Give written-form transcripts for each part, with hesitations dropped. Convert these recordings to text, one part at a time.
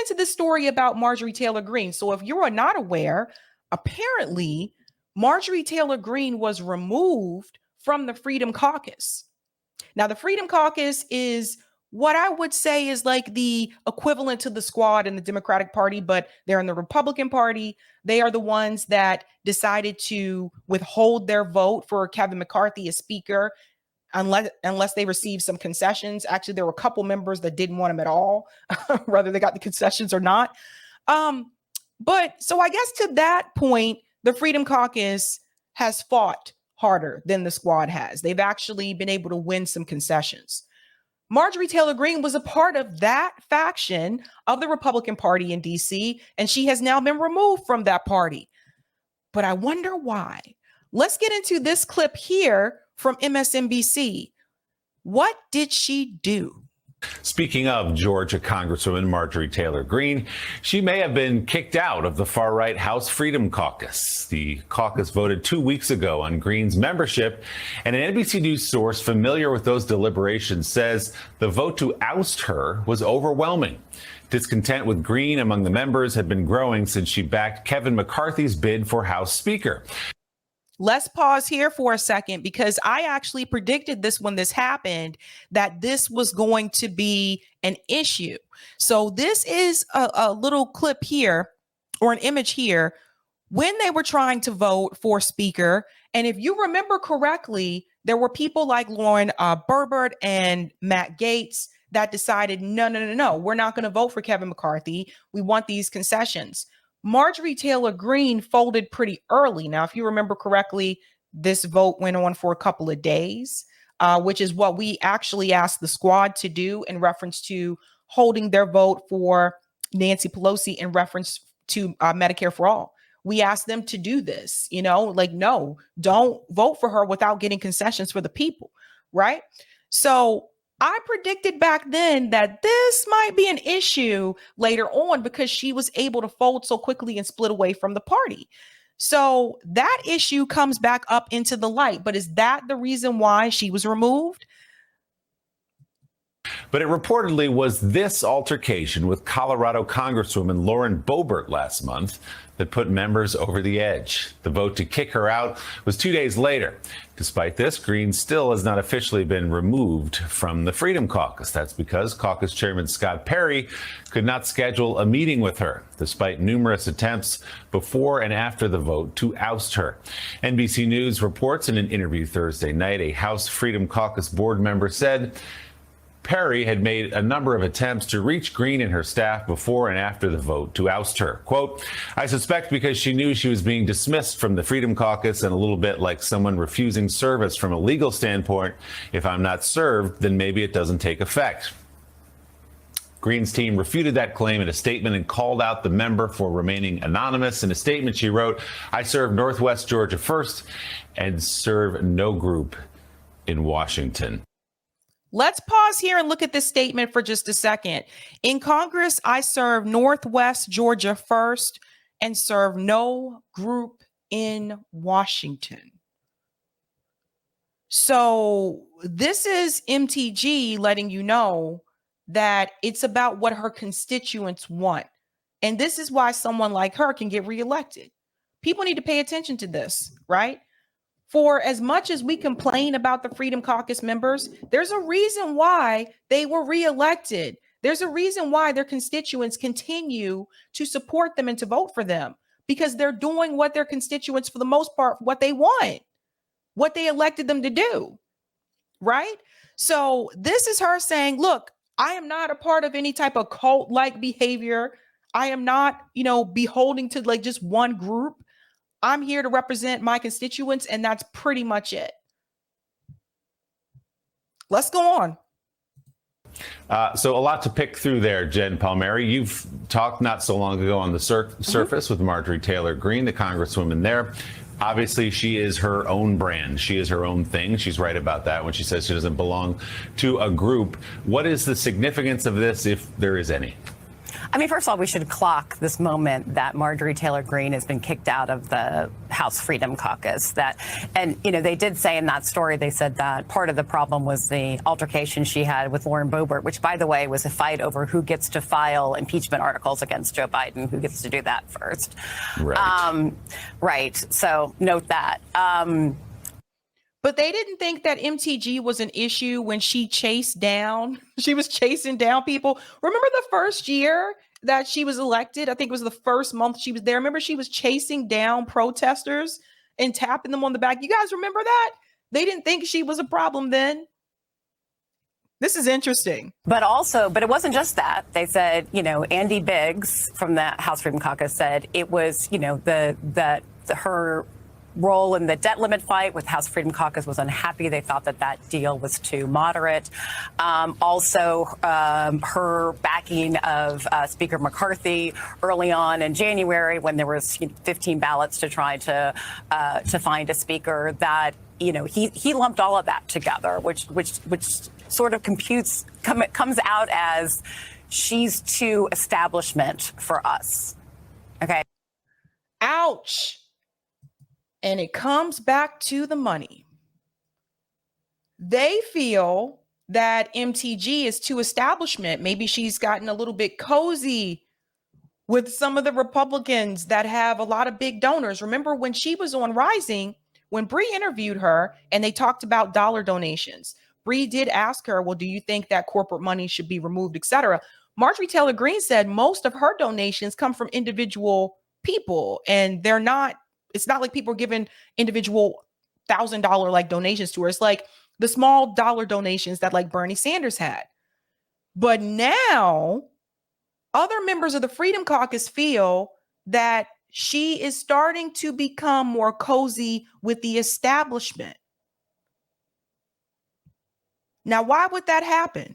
into this story about Marjorie Taylor Greene. So if you are not aware, apparently Marjorie Taylor Greene was removed from the Freedom Caucus. Now, the Freedom Caucus is what I would say is like the equivalent to the Squad in the Democratic Party, but they're in the Republican Party. They are the ones that decided to withhold their vote for Kevin McCarthy as Speaker unless they received some concessions. Actually, there were a couple members that didn't want him at all, whether they got the concessions or not. But so I guess to that point, the Freedom Caucus has fought harder than the Squad has. They've actually been able to win some concessions. Marjorie Taylor Greene was a part of that faction of the Republican Party in DC, and she has now been removed from that party. But I wonder why. Let's get into this clip here from MSNBC. What did she do? Speaking of Georgia Congresswoman Marjorie Taylor Greene, she may have been kicked out of the far-right House Freedom Caucus. The caucus voted 2 weeks ago on Greene's membership, and an NBC News source familiar with those deliberations says the vote to oust her was overwhelming. Discontent with Greene among the members had been growing since she backed Kevin McCarthy's bid for House Speaker. Let's pause here for a second, because I actually predicted this when this happened, that this was going to be an issue. So this is a little clip here, or an image here, when they were trying to vote for Speaker. And if you remember correctly, there were people like Lauren Boebert and Matt Gaetz that decided, no, we're not going to vote for Kevin McCarthy. We want these concessions. Marjorie Taylor Greene folded pretty early. Now, if you remember correctly, this vote went on for a couple of days, which is what we actually asked the Squad to do in reference to holding their vote for Nancy Pelosi in reference to Medicare for All. We asked them to do this, no, don't vote for her without getting concessions for the people, right? So I predicted back then that this might be an issue later on because she was able to fold so quickly and split away from the party. So that issue comes back up into the light. But is that the reason why she was removed? But it reportedly was this altercation with Colorado Congresswoman Lauren Boebert last month that put members over the edge. The vote to kick her out was 2 days later. Despite this, Greene still has not officially been removed from the Freedom Caucus. That's because Caucus Chairman Scott Perry could not schedule a meeting with her, despite numerous attempts before and after the vote to oust her. NBC News reports in an interview Thursday night, a House Freedom Caucus board member said Perry had made a number of attempts to reach Greene and her staff before and after the vote to oust her. Quote, I suspect because she knew she was being dismissed from the Freedom Caucus, and a little bit like someone refusing service from a legal standpoint. If I'm not served, then maybe it doesn't take effect. Greene's team refuted that claim in a statement and called out the member for remaining anonymous. In a statement, she wrote, I serve Northwest Georgia first and serve no group in Washington. Let's pause here and look at this statement for just a second. In Congress, I serve Northwest Georgia first and serve no group in Washington. So this is MTG letting you know that it's about what her constituents want. And this is why someone like her can get reelected. People need to pay attention to this, right? For as much as we complain about the Freedom Caucus members, there's a reason why they were reelected. There's a reason why their constituents continue to support them and to vote for them, because they're doing what their constituents, for the most part, what they want, what they elected them to do, right? So this is her saying, look, I am not a part of any type of cult-like behavior. I am not, beholding to like just one group. I'm here to represent my constituents, and that's pretty much it. Let's go on. So a lot to pick through there, Jen Palmieri. You've talked not so long ago on the surface with Marjorie Taylor Greene, the congresswoman there. Obviously, she is her own brand. She is her own thing. She's right about that when she says she doesn't belong to a group. What is the significance of this, if there is any? I mean, first of all, we should clock this moment that Marjorie Taylor Greene has been kicked out of the House Freedom Caucus. And they did say in that story, they said that part of the problem was the altercation she had with Lauren Boebert, which, by the way, was a fight over who gets to file impeachment articles against Joe Biden, who gets to do that first. Right. Right. So note that. But they didn't think that MTG was an issue when she was chasing down people. Remember the first year that she was elected? I think it was the first month she was there. Remember she was chasing down protesters and tapping them on the back. You guys remember that? They didn't think she was a problem then. This is interesting. But it wasn't just that. They said, Andy Biggs from the House Freedom Caucus said it was, her role in the debt limit fight with House Freedom Caucus was unhappy. They thought that deal was too moderate. Her backing of Speaker McCarthy early on in January when there was 15 ballots to try to find a speaker, that he lumped all of that together, which sort of comes out as she's too establishment for us. Okay. Ouch. And it comes back to the money. They feel that MTG is too establishment. Maybe she's gotten a little bit cozy with some of the Republicans that have a lot of big donors. Remember when she was on Rising, when Bree interviewed her and they talked about dollar donations, Bree did ask her, well, do you think that corporate money should be removed, et cetera? Marjorie Taylor Greene said most of her donations come from individual people, and it's not like people are giving individual $1,000 like donations to her. It's like the small dollar donations that like Bernie Sanders had. But now other members of the Freedom Caucus feel that she is starting to become more cozy with the establishment. Now, why would that happen?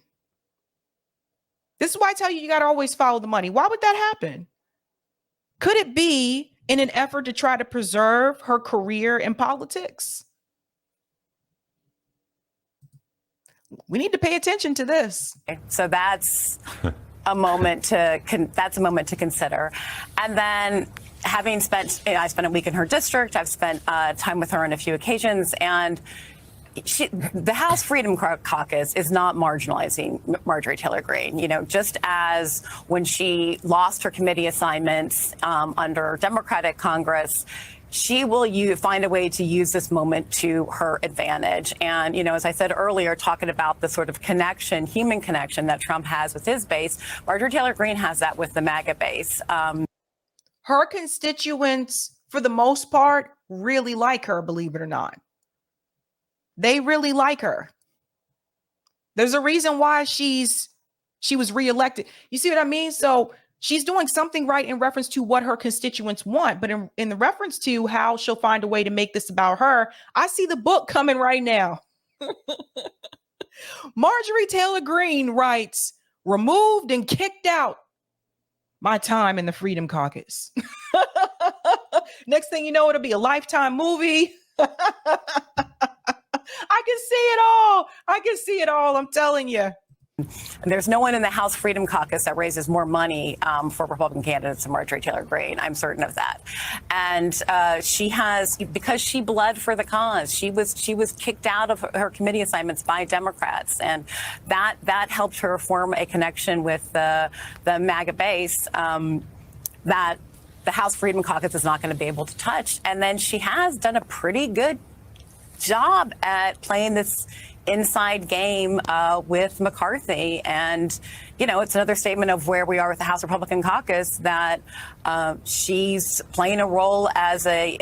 This is why I tell you got to always follow the money. Why would that happen? Could it be in an effort to try to preserve her career in politics? We need to pay attention to this. So that's a moment to consider. And then having spent, I spent a week in her district. I've spent time with her on a few occasions, and the House Freedom Caucus is not marginalizing Marjorie Taylor Greene. Just as when she lost her committee assignments under Democratic Congress, she will find a way to use this moment to her advantage. And, as I said earlier, talking about the sort of human connection that Trump has with his base, Marjorie Taylor Greene has that with the MAGA base. Her constituents, for the most part, really like her, believe it or not. They really like her. There's a reason why she was reelected. You see what I mean? So she's doing something right in reference to what her constituents want. But in the reference to how she'll find a way to make this about her, I see the book coming right now. Marjorie Taylor Greene writes, removed and kicked out. My time in the Freedom Caucus. Next thing you know, it'll be a Lifetime movie. I can see it all. I'm telling you. And there's no one in the House Freedom Caucus that raises more money for Republican candidates than Marjorie Taylor Greene. I'm certain of that. And she has, because she bled for the cause, she was kicked out of her committee assignments by Democrats. And that helped her form a connection with the MAGA base that the House Freedom Caucus is not going to be able to touch. And then she has done a pretty good job at playing this inside game with McCarthy. And, it's another statement of where we are with the House Republican Caucus, that she's playing a role as a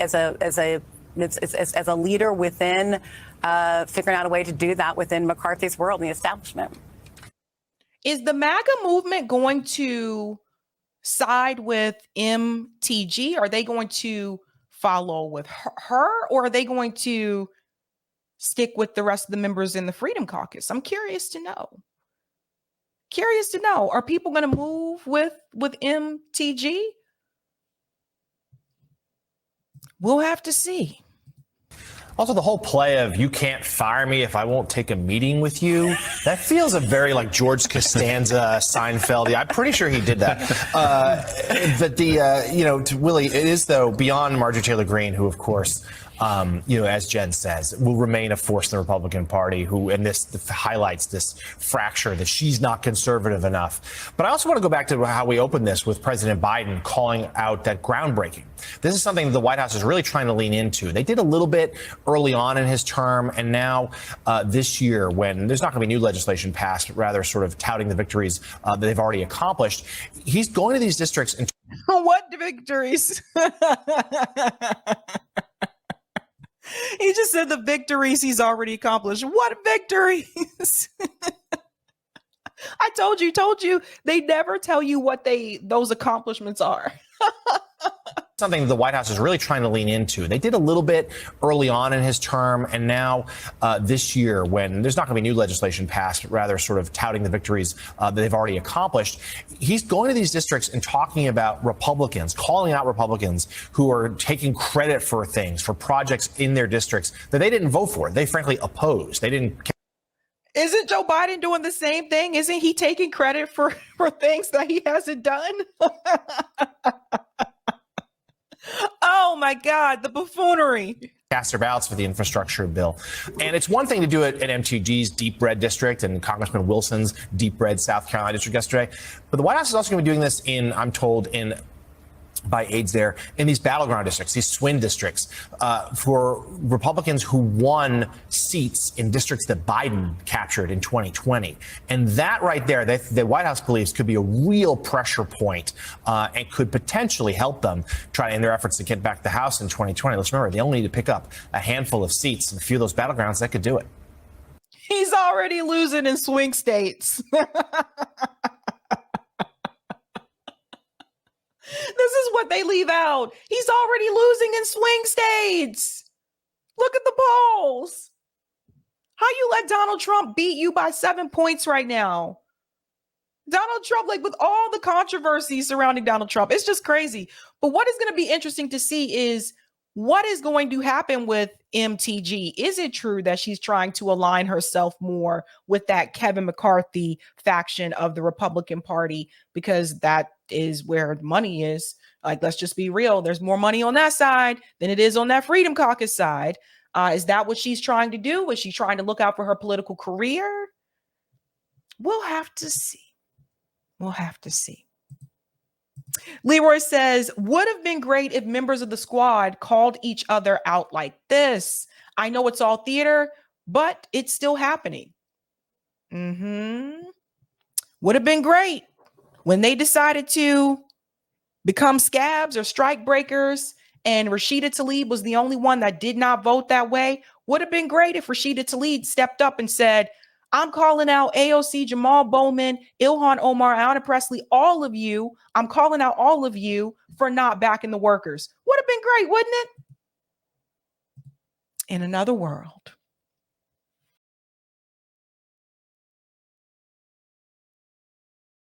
leader within figuring out a way to do that within McCarthy's world and the establishment. Is the MAGA movement going to side with MTG? Are they going to follow with her, or are they going to stick with the rest of the members in the Freedom Caucus? I'm curious to know. Are people going to move with MTG? We'll have to see. Also, the whole play of "you can't fire me if I won't take a meeting with you," that feels a very like George Costanza, Seinfeld. I'm pretty sure he did that. But to Willie, it is though beyond Marjorie Taylor Greene, who of course, as Jen says, will remain a force in the Republican Party. This highlights this fracture that she's not conservative enough. But I also want to go back to how we opened this with President Biden calling out that groundbreaking. This is something the White House is really trying to lean into. They did a little bit early on in his term, and now this year, when there's not going to be new legislation passed, but rather sort of touting the victories that they've already accomplished, he's going to these districts and what victories? He just said the victories he's already accomplished. What victories? I told you. They never tell you what those accomplishments are. something the White House is really trying to lean into. They did a little bit early on in his term, and now this year, when there's not going to be new legislation passed, but rather sort of touting the victories that they've already accomplished, he's going to these districts and talking about Republicans, calling out Republicans who are taking credit for things, for projects in their districts that they didn't vote for. They frankly opposed. They didn't. Isn't Joe Biden doing the same thing? Isn't he taking credit for things that he hasn't done? Oh my God, the buffoonery. Cast their ballots for the infrastructure bill. And it's one thing to do it in MTG's deep red district and Congressman Wilson's deep red South Carolina district yesterday. But the White House is also going to be doing this I'm told, by aides there, in these battleground districts, these swing districts, for Republicans who won seats in districts that Biden captured in 2020. And that right there, the White House believes could be a real pressure point and could potentially help them try in their efforts to get back the House in 2020. Let's remember, they only need to pick up a handful of seats in a few of those battlegrounds that could do it. He's already losing in swing states. This is what they leave out. He's already losing in swing states. Look at the polls. How you let Donald Trump beat you by 7 points right now? Donald Trump, like with all the controversy surrounding Donald Trump, it's just crazy. But what is going to be interesting to see is what is going to happen with MTG. Is it true that she's trying to align herself more with that Kevin McCarthy faction of the Republican Party? Because that is where the money is. Like, let's just be real. There's more money on that side than it is on that Freedom Caucus side. Is that what she's trying to do? Is she trying to look out for her political career? We'll have to see. We'll have to see. Leroy says, would have been great if members of the squad called each other out like this. I know it's all theater, but it's still happening. Would have been great when they decided to become scabs or strike breakers, and Rashida Tlaib was the only one that did not vote that way. Would have been great if Rashida Tlaib stepped up and said, I'm calling out AOC, Jamal Bowman, Ilhan Omar, Ayanna Pressley, all of you. I'm calling out all of you for not backing the workers. Would have been great, wouldn't it? In another world.